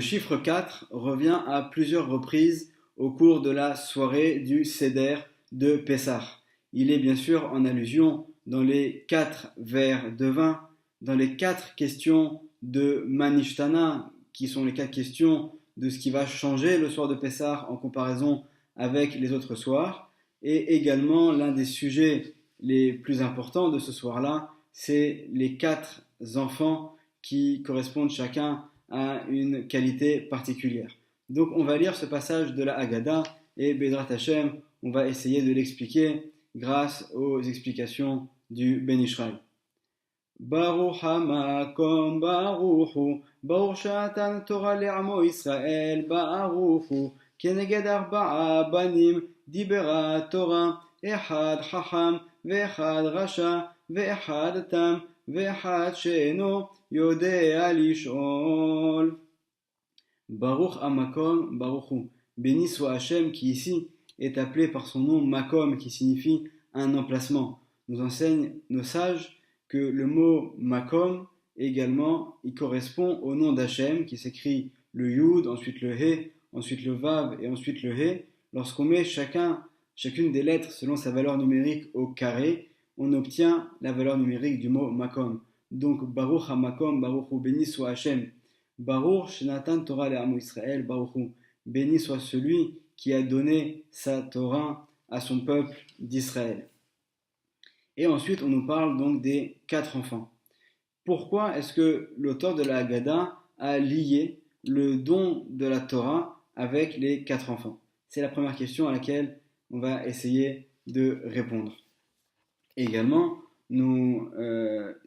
chiffre 4 revient à plusieurs reprises au cours de la soirée du Seder de Pessah. Il est bien sûr en allusion dans les 4 verres de vin, dans les 4 questions de Manishtana, qui sont les 4 questions de ce qui va changer le soir de Pessah en comparaison avec les autres soirs. Et également, l'un des sujets les plus importants de ce soir-là, c'est les 4 enfants qui correspondent chacun à une qualité particulière. Donc on va lire ce passage de la Haggadah et Bedrat Hashem, on va essayer de l'expliquer grâce aux explications du Ben Ishraï. Baruch hamakom baruchu, baruch shatan Torah le'amo Israël, baruchu, keneged arba'a banim, dibera Torah, echad chacham, ve'echad rasha, ve'echad tam, ve'echad she'eno yodea lish'ol. Baruch hamakom baruchu, béni soit Hachem qui ici est appelé par son nom Makom, qui signifie un emplacement. Nous enseignent nos sages que le mot Makom, également, il correspond au nom d'Hachem, qui s'écrit le Yud, ensuite le He, ensuite le Vav et ensuite le He. Lorsqu'on met chacune des lettres selon sa valeur numérique au carré, on obtient la valeur numérique du mot Makom. Donc, Baruch HaMakom, Baruch Hu, béni soit Hachem. Baruch Shenatan Torah le'amo Israël, Baruch Hu, béni soit celui qui a donné sa Torah à son peuple d'Israël. Et ensuite, on nous parle donc des 4 enfants. Pourquoi est-ce que l'auteur de la Haggadah a lié le don de la Torah avec les 4 enfants? C'est la première question à laquelle on va essayer de répondre. Également, nous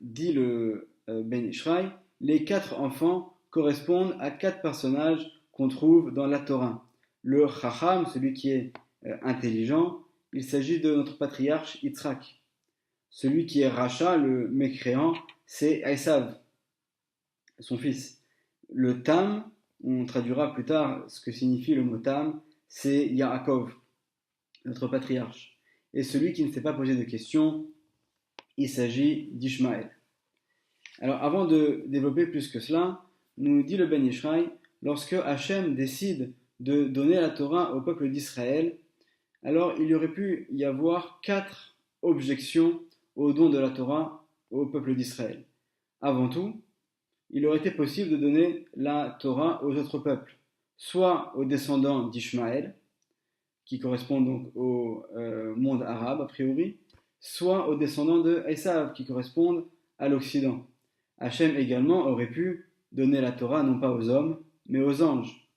dit le Ben Ishraï, les 4 enfants correspondent à 4 personnages qu'on trouve dans la Torah. Le Chacham, celui qui est intelligent, il s'agit de notre patriarche Yitzhak. Celui qui est Racha, le mécréant, c'est Esav, son fils. Le Tam, on traduira plus tard ce que signifie le mot Tam, c'est Yaakov, notre patriarche. Et celui qui ne s'est pas posé de questions, il s'agit d'Ishmaël. Alors avant de développer plus que cela, nous dit le Ben Ishraï, lorsque Hachem décide de donner la Torah au peuple d'Israël, alors il y aurait pu y avoir 4 objections au don de la Torah au peuple d'Israël. Avant tout, il aurait été possible de donner la Torah aux autres peuples, soit aux descendants d'Ishmaël, qui correspondent donc au monde arabe a priori, soit aux descendants de Esav, qui correspondent à l'Occident. Hachem également aurait pu donner la Torah non pas aux hommes, mais aux anges.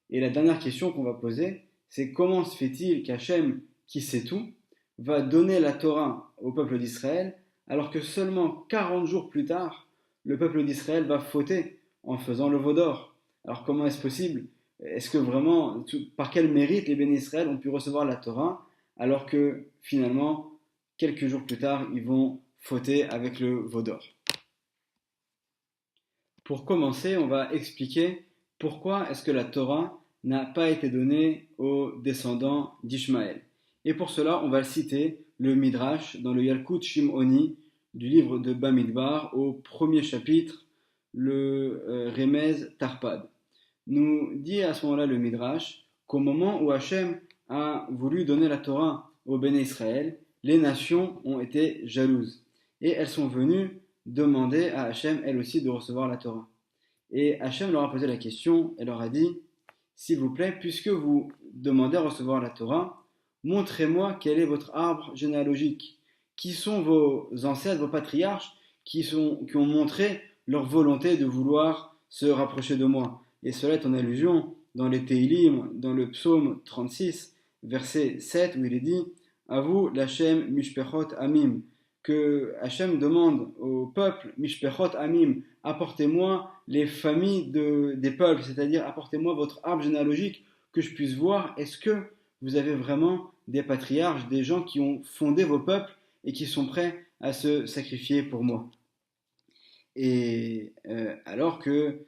Et la dernière question qu'on va poser, c'est comment se fait-il qu'Hachem, qui sait tout, va donner la Torah au peuple d'Israël, alors que seulement 40 jours plus tard, le peuple d'Israël va fauter en faisant le veau d'or. Alors comment est-ce possible? Est-ce que vraiment, par quel mérite les bénis Israël ont pu recevoir la Torah, alors que finalement, quelques jours plus tard, ils vont fauter avec le veau d'or? Pour commencer, on va expliquer pourquoi est-ce que la Torah n'a pas été donnée aux descendants d'Ishmaël. Et pour cela, on va citer le Midrash dans le Yalkut Shimoni du livre de Bamidbar au premier chapitre, le Remez Tarpad. Nous dit à ce moment-là le Midrash qu'au moment où Hachem a voulu donner la Torah au Béné Israël, les nations ont été jalouses et elles sont venues demander à Hachem elles aussi de recevoir la Torah. Et Hachem leur a posé la question et leur a dit, s'il vous plaît, puisque vous demandez à recevoir la Torah, montrez-moi quel est votre arbre généalogique. Qui sont vos ancêtres, vos patriarches, qui ont montré leur volonté de vouloir se rapprocher de moi. Et cela est en allusion dans les Teilim, dans le psaume 36, verset 7, où il est dit « À vous, l'Hachem Mishpechot Amim » que Hachem demande au peuple Mishpechot Amim, apportez-moi les familles des peuples, c'est-à-dire apportez-moi votre arbre généalogique, que je puisse voir, est-ce que vous avez vraiment des patriarches, des gens qui ont fondé vos peuples et qui sont prêts à se sacrifier pour moi. Et alors que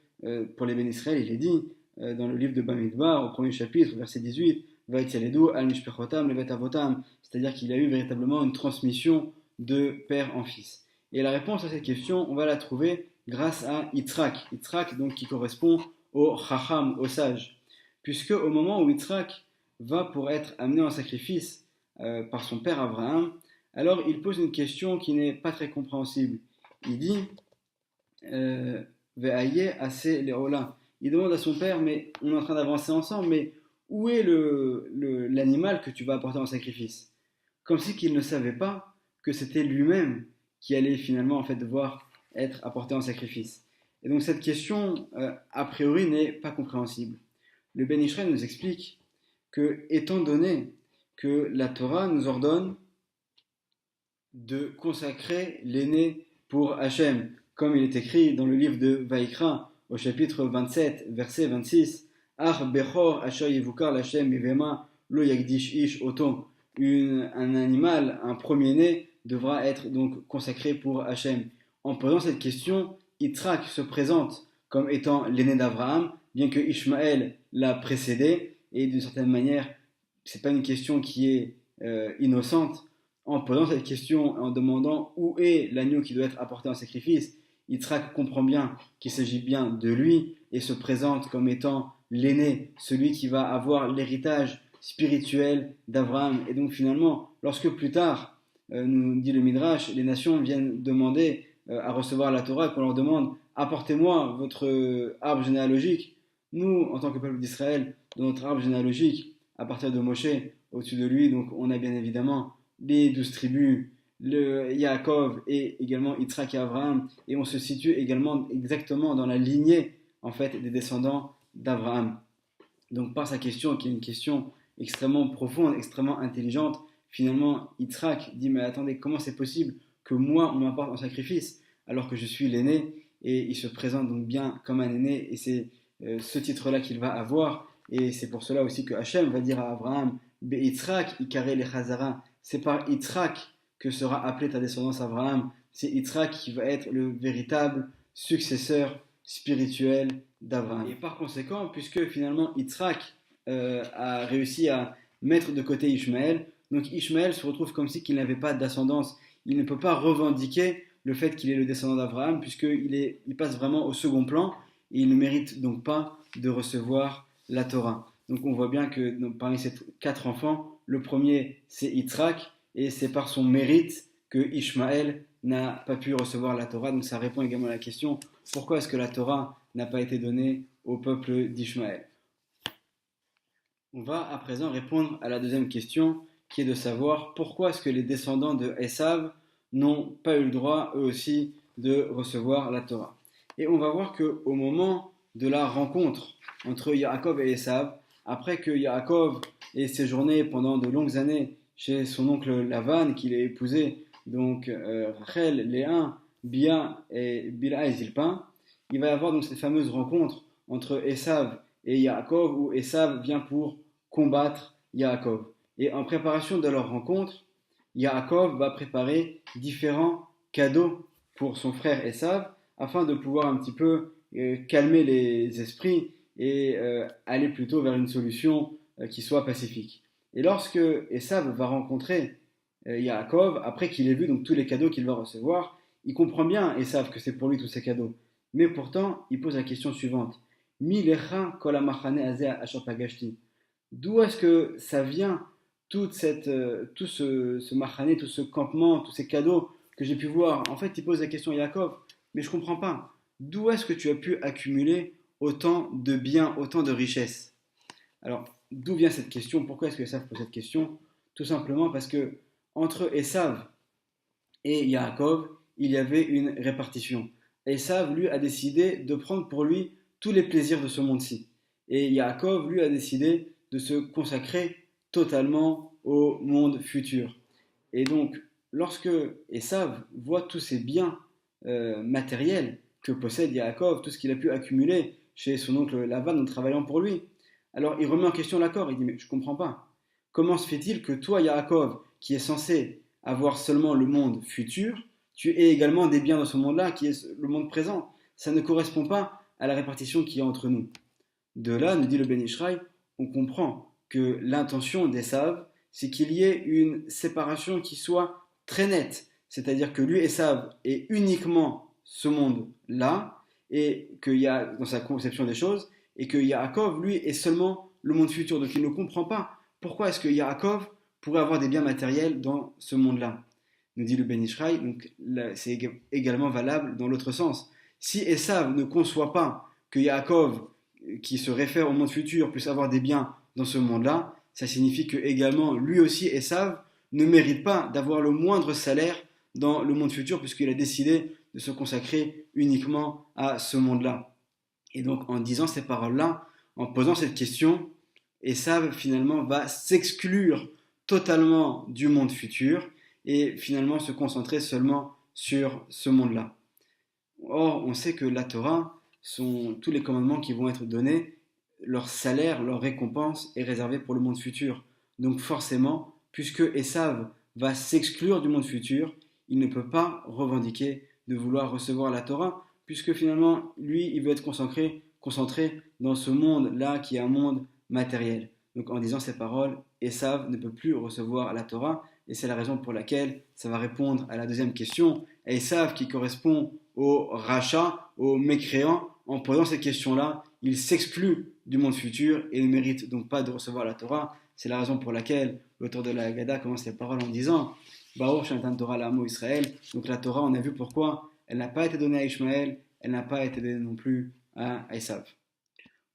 pour les bénis Israël, il est dit dans le livre de Bamidbar, au premier chapitre, verset 18, Vaïtialedou al mishpechotam levet avotam, c'est-à-dire qu'il y a eu véritablement une transmission de père en fils. Et la réponse à cette question, on va la trouver grâce à Yitzhak. Yitzhak, donc, qui correspond au Chacham, au sage. Puisque au moment où Yitzhak va pour être amené en sacrifice par son père Abraham, alors il pose une question qui n'est pas très compréhensible. Il dit Ve'aye assez leola. Il demande à son père, mais on est en train d'avancer ensemble, mais où est l'animal que tu vas apporter en sacrifice? Comme si qu'il ne savait pas que c'était lui-même qui allait finalement en fait devoir être apporté en sacrifice. Et donc cette question, a priori, n'est pas compréhensible. Le Ben Israël nous explique que, étant donné que la Torah nous ordonne de consacrer l'aîné pour Hachem, comme il est écrit dans le livre de Vaïkra, au chapitre 27, verset 26, Ar Bechor Asher Yevukar Lachem Mivema Lo Yagdish Ish Oton. Un animal, un premier-né, devra être donc consacré pour Hachem. En posant cette question, Yitzhak se présente comme étant l'aîné d'Abraham, bien que Ishmaël l'a précédé, et d'une certaine manière, c'est pas une question qui est innocente. En posant cette question, en demandant où est l'agneau qui doit être apporté en sacrifice, Yitzhak comprend bien qu'il s'agit bien de lui et se présente comme étant l'aîné, celui qui va avoir l'héritage spirituel d'Abraham. Et donc finalement, lorsque plus tard, nous dit le Midrash, les nations viennent demander à recevoir la Torah, qu'on leur demande apportez-moi votre arbre généalogique. Nous, en tant que peuple d'Israël, dans notre arbre généalogique, à partir de Moshe, au-dessus de lui, donc on a bien évidemment les 12 tribus, le Yaakov et également Yitzhak et Abraham, et on se situe également exactement dans la lignée en fait des descendants d'Abraham. Donc par sa question, qui est une question extrêmement profonde, extrêmement intelligente, finalement Yitzhak dit mais attendez, comment c'est possible que moi on m'apporte en sacrifice alors que je suis l'aîné? Et il se présente donc bien comme un aîné, et c'est ce titre-là qu'il va avoir, et c'est pour cela aussi que Hachem va dire à Abraham Be Yitzhak ikare le Chazara. C'est par Yitzhak que sera appelée ta descendance Abraham. C'est Yitzhak qui va être le véritable successeur spirituel d'Abraham. Et par conséquent, puisque finalement Yitzhak a réussi à mettre de côté Ishmaël, donc Ishmaël se retrouve comme si qu'il n'avait pas d'ascendance. Il ne peut pas revendiquer le fait qu'il est le descendant d'Abraham, puisqu'il passe vraiment au second plan, et il ne mérite donc pas de recevoir la Torah. Donc on voit bien que parmi ces 4 enfants, le premier c'est Yitzhak, et c'est par son mérite que Ishmaël n'a pas pu recevoir la Torah. Donc ça répond également à la question pourquoi est-ce que la Torah n'a pas été donnée au peuple d'Ishmaël. On va à présent répondre à la deuxième question, qui est de savoir pourquoi est-ce que les descendants de Esav n'ont pas eu le droit eux aussi de recevoir la Torah. Et on va voir qu'au moment de la rencontre entre Yaakov et Esav, après que Yaakov ait séjourné pendant de longues années chez son oncle Lavan, qu'il a épousé, donc Rachel, Léa, Bia et Bilha et Zilpa, il va y avoir donc cette fameuse rencontre entre Esav et Yaakov, où Esav vient pour combattre Yaakov. Et en préparation de leur rencontre, Yaakov va préparer différents cadeaux pour son frère Esav, afin de pouvoir un petit peu calmer les esprits et aller plutôt vers une solution qui soit pacifique. Et lorsque Esav va rencontrer Yaakov, après qu'il ait vu donc tous les cadeaux qu'il va recevoir, il comprend bien, Esav, que c'est pour lui tous ces cadeaux. Mais pourtant, il pose la question suivante. Mi lecha kol hamachane hazeh asher pagashti. D'où est-ce que ça vient tout ce machane, tout ce campement, tous ces cadeaux que j'ai pu voir? En fait, il pose la question à Yaakov, mais je ne comprends pas. D'où est-ce que tu as pu accumuler autant de biens, autant de richesses? Alors, d'où vient cette question? Pourquoi est-ce que Esav pose cette question? Tout simplement parce que entre Esav et Yaakov, il y avait une répartition. Esav, lui, a décidé de prendre pour lui tous les plaisirs de ce monde-ci. Et Yaakov, lui, a décidé de se consacrer totalement au monde futur. Et donc, lorsque Esav voit tous ces biens matériels que possède Yaakov, tout ce qu'il a pu accumuler chez son oncle Lavan en travaillant pour lui, alors il remet en question l'accord. Il dit mais je ne comprends pas. Comment se fait-il que toi, Yaakov, qui est censé avoir seulement le monde futur, tu aies également des biens dans ce monde-là, qui est le monde présent? Ça ne correspond pas à la répartition qu'il y a entre nous. De là, nous dit le Ben Ishraï, on comprend que l'intention d'Esav, c'est qu'il y ait une séparation qui soit très nette. C'est-à-dire que lui, Esav, est uniquement ce monde-là, et qu'il y a dans sa conception des choses, et que Yaakov, lui, est seulement le monde futur. Donc il ne comprend pas pourquoi est-ce que Yaakov pourrait avoir des biens matériels dans ce monde-là. Nous dit le Ben Ishraï, donc c'est également valable dans l'autre sens. Si Esav ne conçoit pas que Yaakov, qui se réfère au monde futur, puisse avoir des biens dans ce monde-là, ça signifie que également lui aussi, Esav, ne mérite pas d'avoir le moindre salaire dans le monde futur, puisqu'il a décidé de se consacrer uniquement à ce monde-là. Et donc en disant ces paroles-là, en posant cette question, Esav finalement va s'exclure totalement du monde futur et finalement se concentrer seulement sur ce monde-là. Or, on sait que la Torah, tous les commandements qui vont être donnés, leur salaire, leur récompense est réservée pour le monde futur. Donc forcément, puisque Esav va s'exclure du monde futur, il ne peut pas revendiquer de vouloir recevoir la Torah, puisque finalement, lui, il veut être concentré dans ce monde-là qui est un monde matériel. Donc en disant ces paroles, Esav ne peut plus recevoir la Torah, et c'est la raison pour laquelle ça va répondre à la deuxième question. Esav, qui correspond au rachat, au mécréant, en posant cette question-là, il s'exclut du monde futur et ne mérite donc pas de recevoir la Torah. C'est la raison pour laquelle l'auteur de la Haggadah commence les paroles en disant Baruch Shanatan Torah l'Amo Israël. Donc la Torah, on a vu pourquoi elle n'a pas été donnée à Ishmaël, elle n'a pas été donnée non plus à Esav.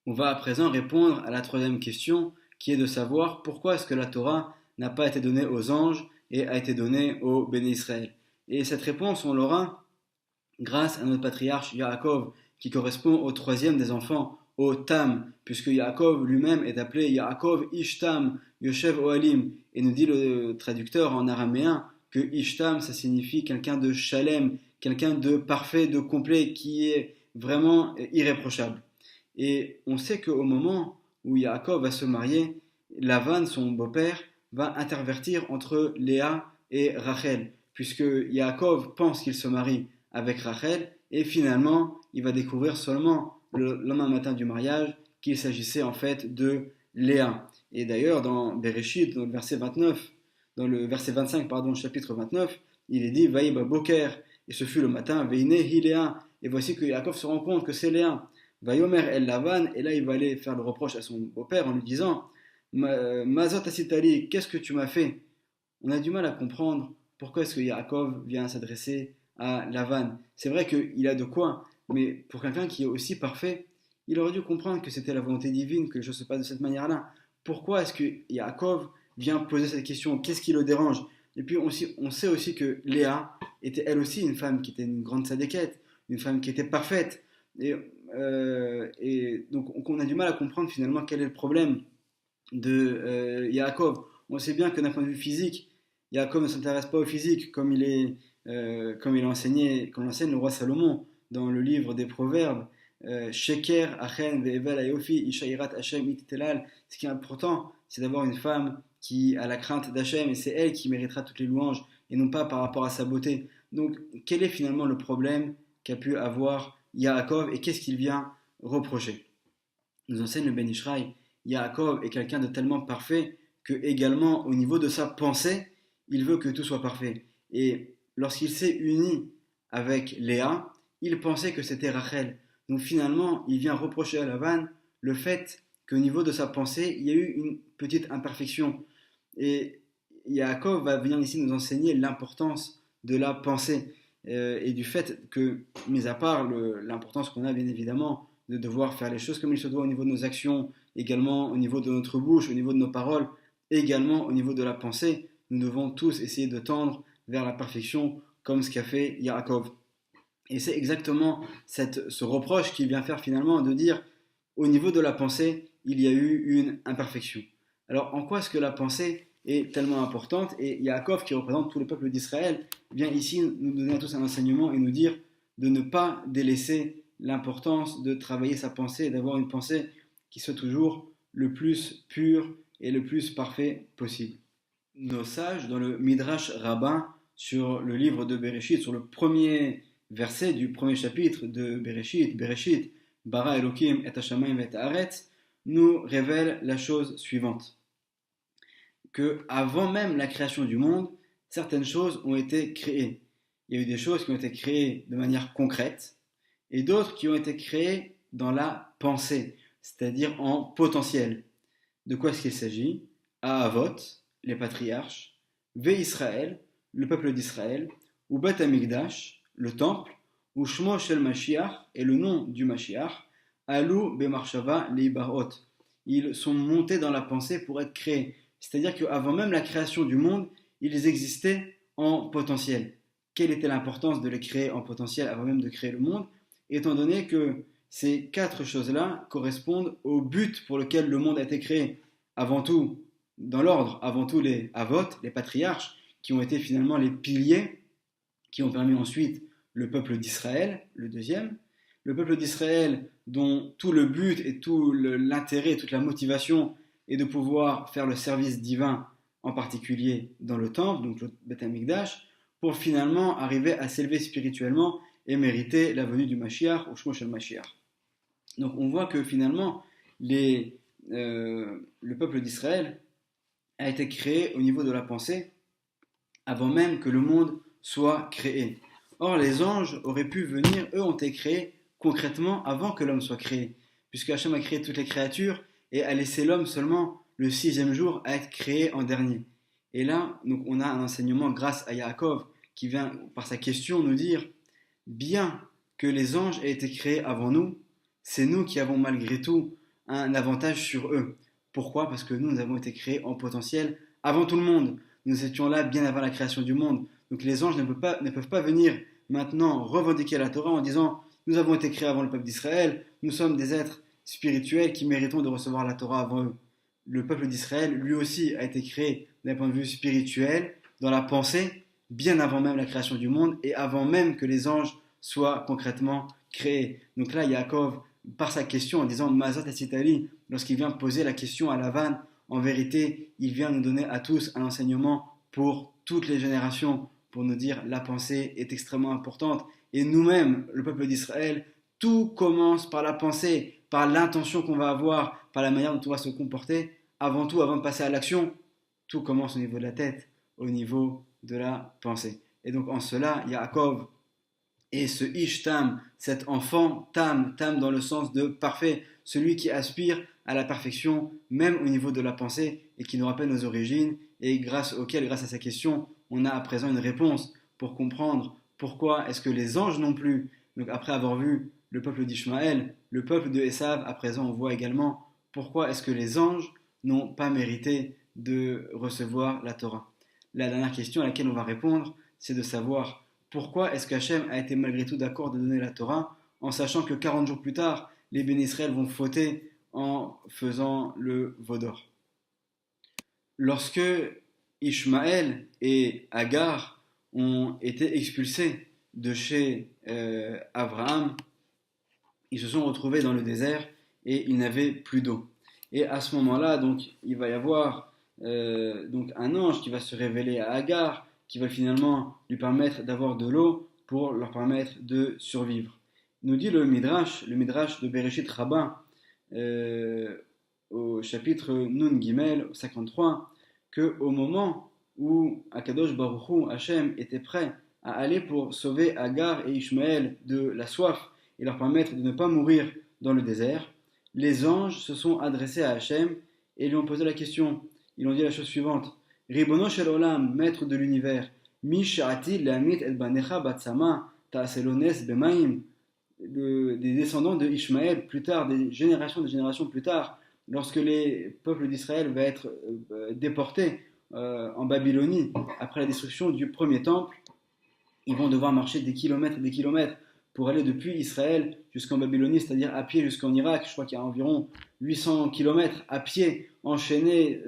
On va à présent répondre à la troisième question, qui est de savoir pourquoi est-ce que la Torah n'a pas été donnée aux anges et a été donnée aux béné Israël. Et cette réponse, on l'aura grâce à notre patriarche Yaakov, qui correspond au troisième des enfants, au Tam, puisque Yaakov lui-même est appelé Yaakov Ishtam, Yoshev Ohalim, et nous dit le traducteur en araméen que Ishtam, ça signifie quelqu'un de shalem, quelqu'un de parfait, de complet, qui est vraiment irréprochable. Et on sait qu'au moment où Yaakov va se marier, Lavan, son beau-père, va intervertir entre Léa et Rachel, puisque Yaakov pense qu'il se marie avec Rachel, et finalement, il va découvrir seulement le lendemain matin du mariage qu'il s'agissait en fait de Léa. Et d'ailleurs, dans Bereshit, dans le verset 29, dans le verset 25, chapitre 29, il est dit Vaïba Boker, et ce fut le matin, Veine hi Léa, et voici que Yaakov se rend compte que c'est Léa. Vayomer el Lavan, et là il va aller faire le reproche à son beau-père en lui disant Mazot asitali, qu'est-ce que tu m'as fait? On a du mal à comprendre pourquoi est-ce que Yaakov vient s'adresser à Lavan. C'est vrai qu'il a de quoi, mais pour quelqu'un qui est aussi parfait, il aurait dû comprendre que c'était la volonté divine que les choses se passent de cette manière-là. Pourquoi est-ce que Yaakov vient poser cette question? Qu'est-ce qui le dérange? Et puis on sait aussi que Léa était elle aussi une femme qui était une grande sadéquette, une femme qui était parfaite. Et donc on a du mal à comprendre finalement quel est le problème de Yaakov. On sait bien que d'un point de vue physique, Yaakov ne s'intéresse pas au physique comme comme l'enseigne le roi Salomon dans le livre des Proverbes. Sheker, Achen, Ve'evel, Ayofi, Ishairat, Hashem, Ititelal. Ce qui est important, c'est d'avoir une femme qui a la crainte d'Hachem et c'est elle qui méritera toutes les louanges et non pas par rapport à sa beauté. Donc, quel est finalement le problème qu'a pu avoir Yaakov et qu'est-ce qu'il vient reprocher? Nous enseigne le Ben Ishraï, Yaakov est quelqu'un de tellement parfait que également au niveau de sa pensée, il veut que tout soit parfait. Et lorsqu'il s'est uni avec Léa, il pensait que c'était Rachel. Donc finalement, il vient reprocher à Lavan le fait qu'au niveau de sa pensée, il y a eu une petite imperfection. Et Yaakov va venir ici nous enseigner l'importance de la pensée et du fait que, mis à part l'importance qu'on a bien évidemment de devoir faire les choses comme il se doit au niveau de nos actions, également au niveau de notre bouche, au niveau de nos paroles, également au niveau de la pensée, nous devons tous essayer de tendre vers la perfection comme ce qu'a fait Yaakov. Et c'est exactement ce reproche qu'il vient faire finalement de dire au niveau de la pensée, il y a eu une imperfection. Alors en quoi est-ce que la pensée est tellement importante? Et Yaakov, qui représente tout le peuple d'Israël, vient ici nous donner à tous un enseignement et nous dire de ne pas délaisser l'importance de travailler sa pensée et d'avoir une pensée qui soit toujours le plus pure et le plus parfait possible. Nos sages, dans le Midrash rabbin, sur le livre de Bereshit, sur le premier verset du premier chapitre de Bereshit, Bara Elohim et Hashamayim et Haaretz, nous révèle la chose suivante. Que avant même la création du monde, certaines choses ont été créées. Il y a eu des choses qui ont été créées de manière concrète et d'autres qui ont été créées dans la pensée. c'est-à-dire en potentiel. De quoi est-ce qu'il s'agit? Avot, les patriarches, Ve Israël, le peuple d'Israël, ou Bet Amikdash, le temple, ou Shmo Shel Mashiach, et le nom du Mashiach, Alou Bemarshava Leibarot. Ils sont montés dans la pensée pour être créés. C'est-à-dire qu'avant même la création du monde, ils existaient en potentiel. Quelle était l'importance de les créer en potentiel avant même de créer le monde? Étant donné que ces quatre choses-là correspondent au but pour lequel le monde a été créé. Avant tout, dans l'ordre, avant tout les Avot, les patriarches, qui ont été finalement les piliers, qui ont permis ensuite le peuple d'Israël, le deuxième. Le peuple d'Israël dont tout le but et tout l'intérêt, toute la motivation est de pouvoir faire le service divin, en particulier dans le temple, donc le Beth Amikdash, pour finalement arriver à s'élever spirituellement et mériter la venue du Mashiach ou Shmo Shel Mashiach. Donc on voit que finalement le peuple d'Israël a été créé au niveau de la pensée avant même que le monde soit créé. Or les anges auraient pu venir, eux ont été créés concrètement avant que l'homme soit créé, puisque Hachem a créé toutes les créatures et a laissé l'homme seulement le sixième jour à être créé en dernier. Et là, donc, on a un enseignement grâce à Yaakov qui vient par sa question nous dire bien que les anges aient été créés avant nous, c'est nous qui avons malgré tout un avantage sur eux. Pourquoi? Parce que nous avons été créés en potentiel avant tout le monde. Nous étions là bien avant la création du monde. Donc les anges ne peuvent pas venir maintenant revendiquer la Torah en disant nous avons été créés avant le peuple d'Israël, nous sommes des êtres spirituels qui méritons de recevoir la Torah avant eux. Le peuple d'Israël, lui aussi, a été créé d'un point de vue spirituel, dans la pensée, bien avant même la création du monde et avant même que les anges soient concrètement créés. Donc là, Yaakov, par sa question en disant Mazat Asitali, lorsqu'il vient poser la question à Lavan, en vérité, il vient nous donner à tous un enseignement pour toutes les générations, pour nous dire la pensée est extrêmement importante. Et nous-mêmes, le peuple d'Israël, tout commence par la pensée, par l'intention qu'on va avoir, par la manière dont on va se comporter. Avant tout, avant de passer à l'action, tout commence au niveau de la tête, au niveau de la pensée. Et donc en cela, Yaakov et ce Ish Tam, cet enfant Tam dans le sens de parfait, celui qui aspire à la perfection, même au niveau de la pensée, et qui nous rappelle nos origines, et grâce à sa question, on a à présent une réponse pour comprendre pourquoi est-ce que les anges non plus, donc après avoir vu le peuple d'Ishmaël, le peuple de Esav, à présent on voit également pourquoi est-ce que les anges n'ont pas mérité de recevoir la Torah. La dernière question à laquelle on va répondre, c'est de savoir pourquoi est-ce qu'Hachem a été malgré tout d'accord de donner la Torah, en sachant que 40 jours plus tard, les Béné Israël vont fauter en faisant le veau d'or. Lorsque Ishmaël et Agar ont été expulsés de chez Abraham, ils se sont retrouvés dans le désert et ils n'avaient plus d'eau. Et à ce moment-là, donc, il va y avoir donc un ange qui va se révéler à Agar, qui va finalement lui permettre d'avoir de l'eau pour leur permettre de survivre. Nous dit le Midrash de Bereshit Rabbah, au chapitre Nun Gimel 53, qu'au moment où Akadosh Baruch Hu, Hachem, était prêt à aller pour sauver Agar et Ishmaël de la soif et leur permettre de ne pas mourir dans le désert, les anges se sont adressés à Hachem et lui ont posé la question. Ils ont dit la chose suivante: Ribono shel olam, maître de l'univers, mi sha'ati le'amit et banecha batsama ta'aselones bemaim, des descendants de Ishmaël, plus tard, des générations plus tard, lorsque les peuples d'Israël vont être déportés en Babylonie, après la destruction du premier temple, ils vont devoir marcher des kilomètres et des kilomètres pour aller depuis Israël jusqu'en Babylonie, c'est-à-dire à pied jusqu'en Irak. Je crois qu'il y a environ 800 kilomètres à pied, enchaînés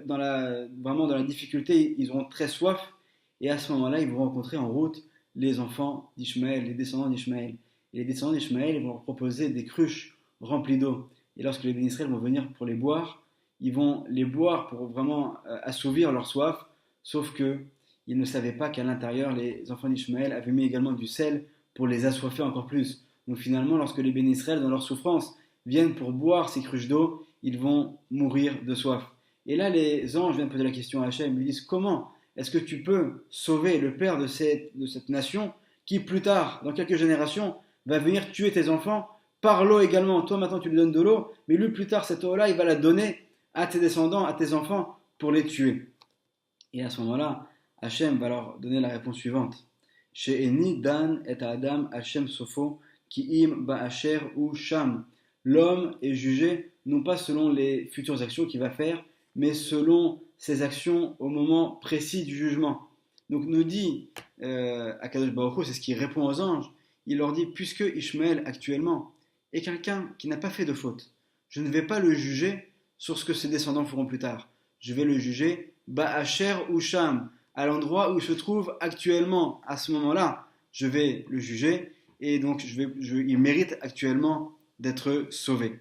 vraiment dans la difficulté. Ils auront très soif, et à ce moment-là, ils vont rencontrer en route les enfants d'Ishmaël, les descendants d'Ishmaël. Et les descendants d'Ishmaël vont leur proposer des cruches remplies d'eau. Et lorsque les bénis Israël vont venir pour les boire, ils vont les boire pour vraiment assouvir leur soif, sauf qu'ils ne savaient pas qu'à l'intérieur, les enfants d'Ishmaël avaient mis également du sel pour les assoiffer encore plus. Donc finalement, lorsque les bénis Israël, dans leur souffrance, viennent pour boire ces cruches d'eau, ils vont mourir de soif. Et là, les anges viennent poser la question à Hachem, ils lui disent: comment est-ce que tu peux sauver le père de cette nation qui, plus tard, dans quelques générations, va venir tuer tes enfants par l'eau également. Toi maintenant tu lui donnes de l'eau, mais lui plus tard cette eau-là, il va la donner à tes descendants, à tes enfants, pour les tuer. Et à ce moment-là, Hachem va leur donner la réponse suivante. She'eni dan et adam Hachem sofo ki im ba'asher ou sham. L'homme est jugé non pas selon les futures actions qu'il va faire, mais selon ses actions au moment précis du jugement. Donc nous dit Akadosh Baruch Hu, c'est ce qu'il répond aux anges, il leur dit, puisque Ishmaël actuellement est quelqu'un qui n'a pas fait de faute, je ne vais pas le juger sur ce que ses descendants feront plus tard. Je vais le juger Ba'asher ou Sham, à l'endroit où il se trouve actuellement, à ce moment-là, je vais le juger et donc il mérite actuellement d'être sauvé.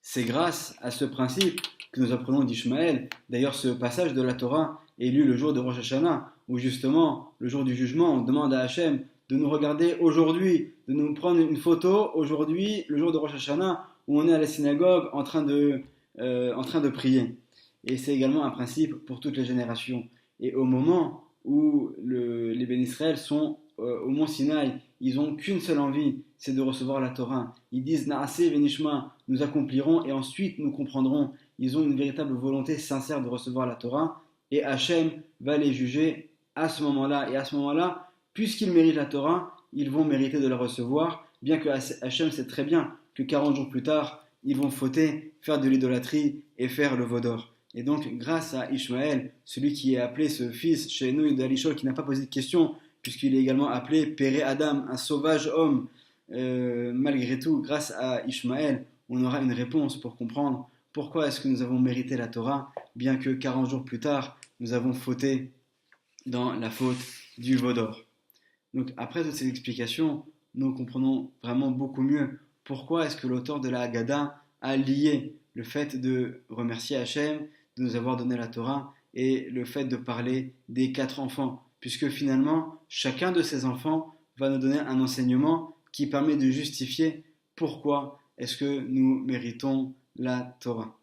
C'est grâce à ce principe que nous apprenons d'Ishmaël. D'ailleurs, ce passage de la Torah est lu le jour de Rosh Hashanah, où justement, le jour du jugement, on demande à Hachem de nous regarder aujourd'hui, de nous prendre une photo aujourd'hui, le jour de Rosh Hashanah, où on est à la synagogue en train de prier. Et c'est également un principe pour toutes les générations. Et au moment où les Bénis Israël sont au mont Sinaï, ils n'ont qu'une seule envie, c'est de recevoir la Torah. Ils disent Naaseh venishma, nous accomplirons et ensuite nous comprendrons. Ils ont une véritable volonté sincère de recevoir la Torah et Hachem va les juger à ce moment-là. Et à ce moment-là, puisqu'ils méritent la Torah, ils vont mériter de la recevoir, bien que Hachem sait très bien que 40 jours plus tard, ils vont fauter, faire de l'idolâtrie et faire le veau d'or. Et donc, grâce à Ishmaël, celui qui est appelé ce fils chez nous d'Alishol, qui n'a pas posé de question, puisqu'il est également appelé Péré Adam, un sauvage homme, malgré tout, grâce à Ishmaël, on aura une réponse pour comprendre pourquoi est-ce que nous avons mérité la Torah, bien que 40 jours plus tard, nous avons fauté dans la faute du veau d'or. Donc, après toutes ces explications, nous comprenons vraiment beaucoup mieux pourquoi est-ce que l'auteur de la Haggadah a lié le fait de remercier Hachem, de nous avoir donné la Torah, et le fait de parler des 4 enfants, puisque finalement, chacun de ces enfants va nous donner un enseignement qui permet de justifier pourquoi est-ce que nous méritons la Torah.